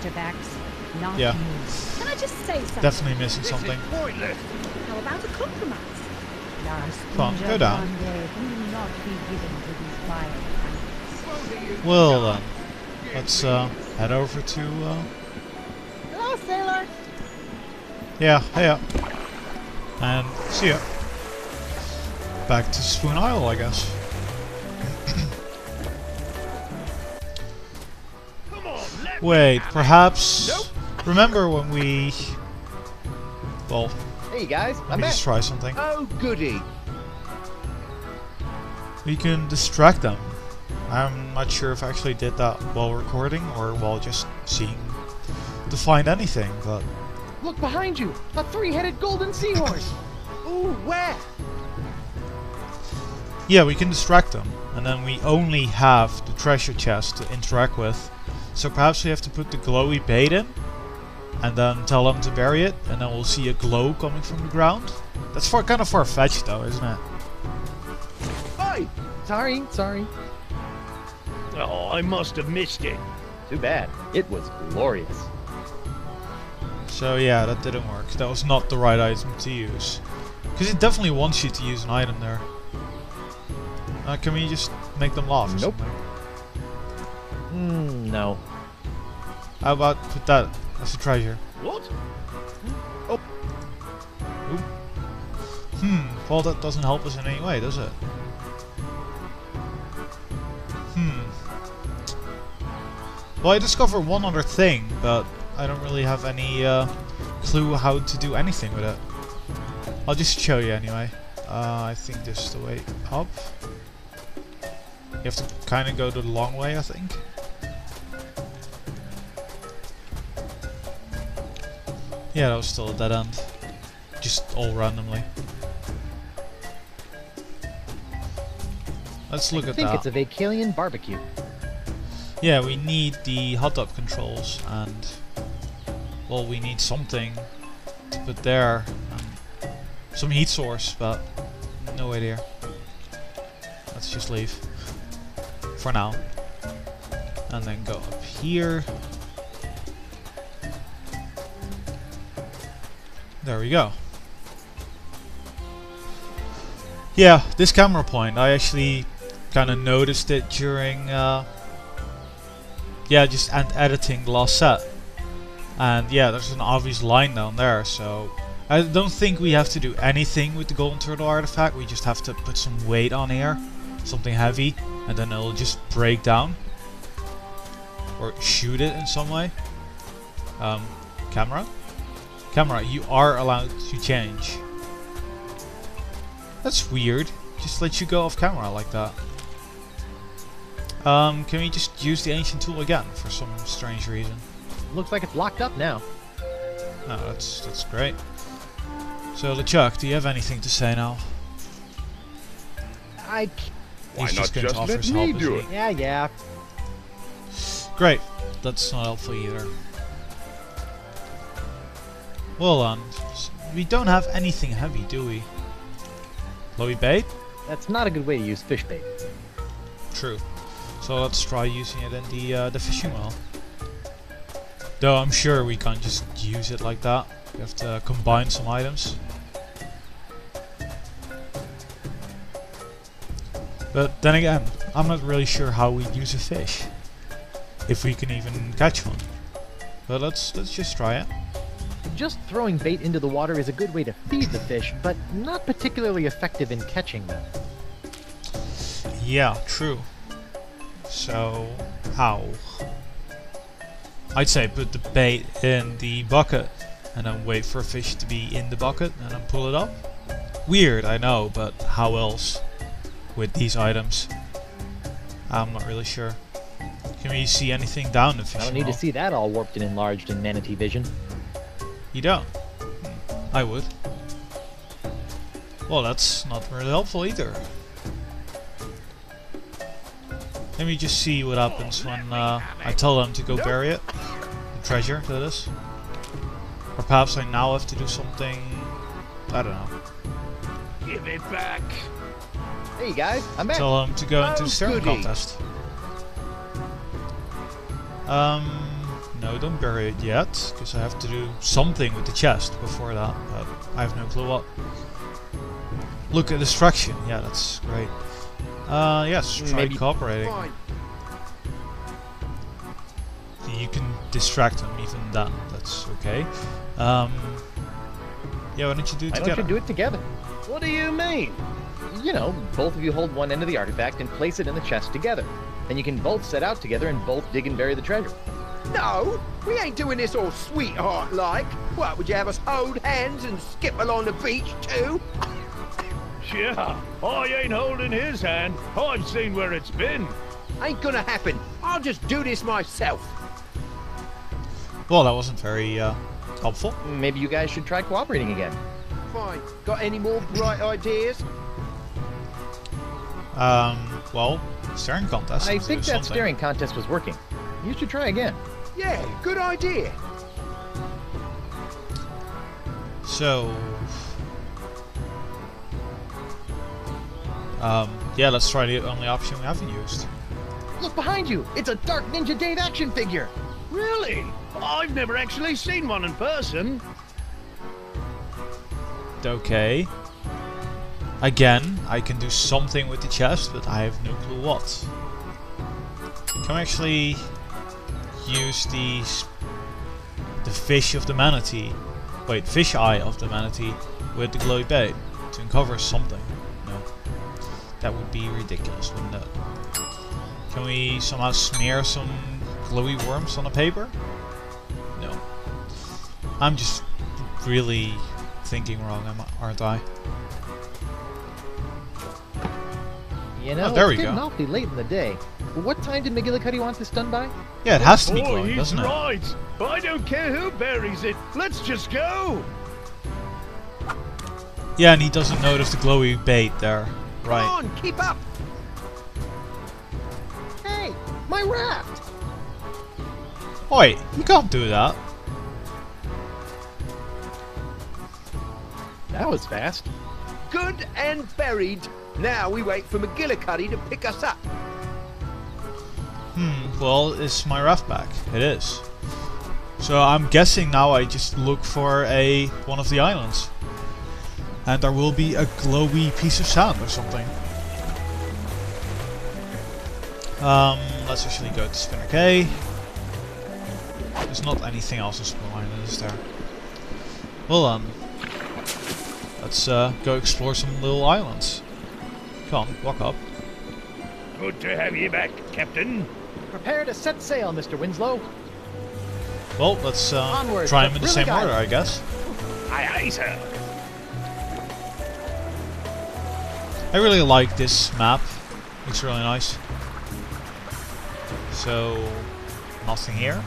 artifacts. Not Yeah. me. Can I just say something? Definitely missing something. How about a compromise? Come on, go down. Will not be given to these vile animals. Well then, let's head over to. Hello, sailor. Yeah, hey up. And see ya. Back to Spoon Isle, I guess. Wait, perhaps. Remember when we. Well, Hey guys, let I'm me back. just try something. Oh goody. We can distract them. I'm not sure if I actually did that while recording or while just seeing to find anything, but Look behind you, a three-headed golden seahorse. Ooh, where? yeah, we can distract them, and then we only have the treasure chest to interact with. So perhaps we have to put the glowy bait in, and then tell them to bury it, and then we'll see a glow coming from the ground. That's kind of far-fetched though, isn't it? Oi! Sorry. Oh, I must have missed it. Too bad. It was glorious. So yeah, that didn't work. That was not the right item to use. Because it definitely wants you to use an item there. Can we just make them laugh or Nope. something? No. How about put that as a treasure? What? Oh, Well that doesn't help us in any way, does it? Well, I discovered one other thing, but I don't really have any clue how to do anything with it. I'll just show you anyway. I think this is the way up. You have to kind of go the long way, I think. Yeah, that was still a dead end. Just all randomly. Let's look I at think that. it's a Vacalian barbecue. Yeah, we need the hot tub controls, and well, we need something to put there. Some heat source, but no idea. Let's just leave for now, and then go up here. There we go. Yeah, this camera point, I actually kind of noticed it during yeah, just editing the last set. And yeah, there's an obvious line down there, so I don't think we have to do anything with the golden turtle artifact. We just have to put some weight on here, something heavy, and then it'll just break down. Or shoot it in some way. Camera? Camera, you are allowed to change. That's weird. Just let you go off camera like that. Can we just use the ancient tool again for some strange reason? Looks like it's locked up now. Oh, that's great. So LeChuck, do you have anything to say now? I... Why He's not going to just offer let his me help, do is it? he? Yeah. Great. That's not helpful either. Well, we don't have anything heavy, do we? Glowy bait? That's not a good way to use fish bait. True. So let's try using it in the fishing well. Though I'm sure we can't just use it like that. We have to combine some items. But then again, I'm not really sure how we use a fish. If we can even catch one. But let's just try it. Just throwing bait into the water is a good way to feed the fish, but not particularly effective in catching them. Yeah, true. So, how? I'd say put the bait in the bucket and then wait for a fish to be in the bucket and then pull it up. Weird, I know, but how else with these items? I'm not really sure. Can we see anything down the fishing I don't need well? to see that all warped and enlarged in manatee vision. You don't? I would. Well, that's not really helpful either. Let me just see what happens when I tell them to go bury it. The treasure, that is. Or perhaps I now have to do something... I don't know. Give it back. Hey guys, I'm back. Tell them to go into the staring goody. contest. No, don't bury it yet, because I have to do something with the chest before that, but I have no clue what. Look at distraction. Yeah, that's great. Yes, try Maybe cooperating. Fine. You can distract him even then. That's okay. Yeah, why don't you do it Why together? don't you do it together? What do you mean? You know, both of you hold one end of the artifact and place it in the chest together. Then you can both set out together and both dig and bury the treasure. No, we ain't doing this all sweetheart-like. What, would you have us hold hands and skip along the beach too? Yeah, I ain't holding his hand. I've seen where it's been. Ain't gonna happen. I'll just do this myself. Well, that wasn't very helpful. Maybe you guys should try cooperating again. Fine. Got any more bright ideas? Well, staring contest. I let's think do that something. staring contest was working. You should try again. Yeah, good idea. So, yeah, let's try the only option we haven't used. Look behind you! It's a Dark Ninja Dave action figure! Really? I've never actually seen one in person. Okay. Again, I can do something with the chest, but I have no clue what. Can we actually use the fish of the manatee? Wait, fish eye of the manatee with the glowy bait to uncover something? No. That would be ridiculous, wouldn't it? Can we somehow smear some glowy worms on the paper? No. I'm just really thinking wrong, aren't I? You know, Oh, there we it's getting go. awfully late in the day. But what time did McGillicuddy want this done by? Yeah, it has to be Oh, glowing, he's doesn't it? right. I don't care who buries it. Let's just go. Yeah, and he doesn't notice the glowy bait there. Right. Come on, keep up. Hey! My raft! Oi, you can't do that. That was fast. Good and buried. Now we wait for McGillicuddy to pick us up. Well, is my raft back? It is. So I'm guessing now I just look for one of the islands. And there will be a glowy piece of sand or something. Let's actually go to Spinner Cay. There's not anything else on Spinner Island, is there? Well then. Let's go explore some little islands. Come on, walk up. Good to have you back, Captain. Prepare to set sail, Mr. Winslow. Well, let's Onward, try the them in the same Brilliant order, I guess. Aye, aye, sir. I really like this map. Looks really nice. So, nothing here.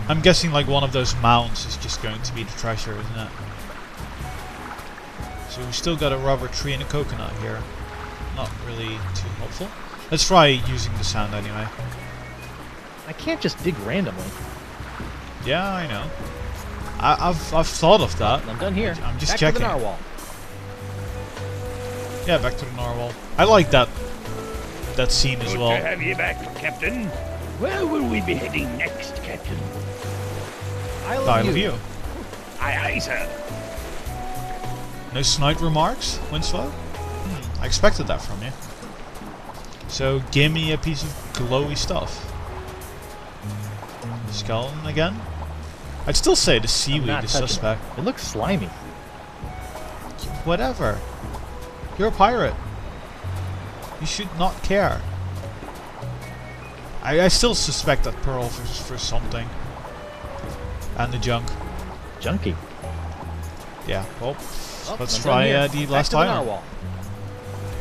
I'm guessing like one of those mounds is just going to be the treasure, isn't it? So we still got a rubber tree and a coconut here. Not really too helpful. Let's try using the sand anyway. I can't just dig randomly. Yeah, I know. I've thought of that. I'm done here. I'm just Back checking. to the narwhal. Yeah, back to the narwhal. I like that scene as Good well. to have you back, Captain. Where will we be heading next, Captain? Isle of you. Aye, aye, sir. No snide remarks, Winslow? I expected that from you. So, give me a piece of glowy stuff. Skeleton again? I'd still say the seaweed Not is touching suspect. It looks slimy. Whatever. You're a pirate. You should not care. I still suspect that pearl for something. And the junk. Junky. Yeah, well, Oh, let's I'm try done the here. Back last to the island. narwhal.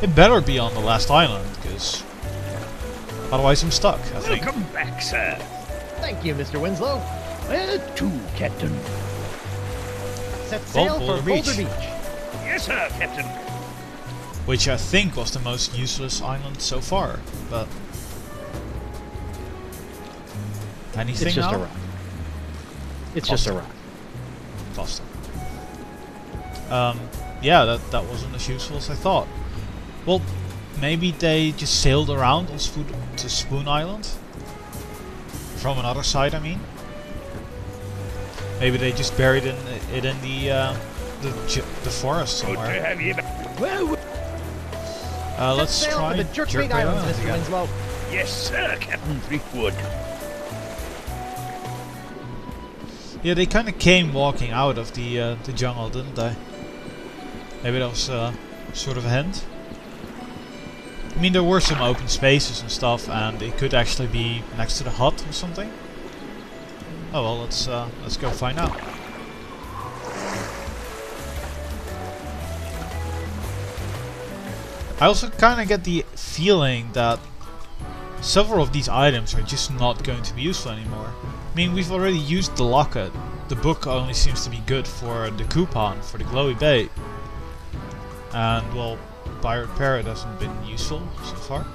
It better be on the last island, because otherwise I'm stuck, I think. Welcome back, sir. Thank you, Mr. Winslow. Where to, Captain? Set sail Boulder for Beach. Boulder Beach. Yes, sir, Captain. Which I think was the most useless island so far, but... Anything It's just now? a rock. It's just a rock. Faster. Yeah, that wasn't as useful as I thought. Well, maybe they just sailed around on to Spoon Island? From another side, I mean? Maybe they just buried it in the forest Good to somewhere. have you back. Well, Let's Set sail try for the Jerkbait Islands, Mr. again. Winslow. yes, sir, Captain Thriftwood. Yeah, they kind of came walking out of the jungle, didn't they? Maybe that was sort of a hint. I mean, there were some open spaces and stuff, and it could actually be next to the hut or something. Oh well, let's go find out. I also kind of get the feeling that several of these items are just not going to be useful anymore. I mean, we've already used the locket. The book only seems to be good for the coupon, for the glowy bait. And, well, Pirate Parrot hasn't been useful so far.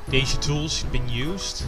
The ancient tools have been used.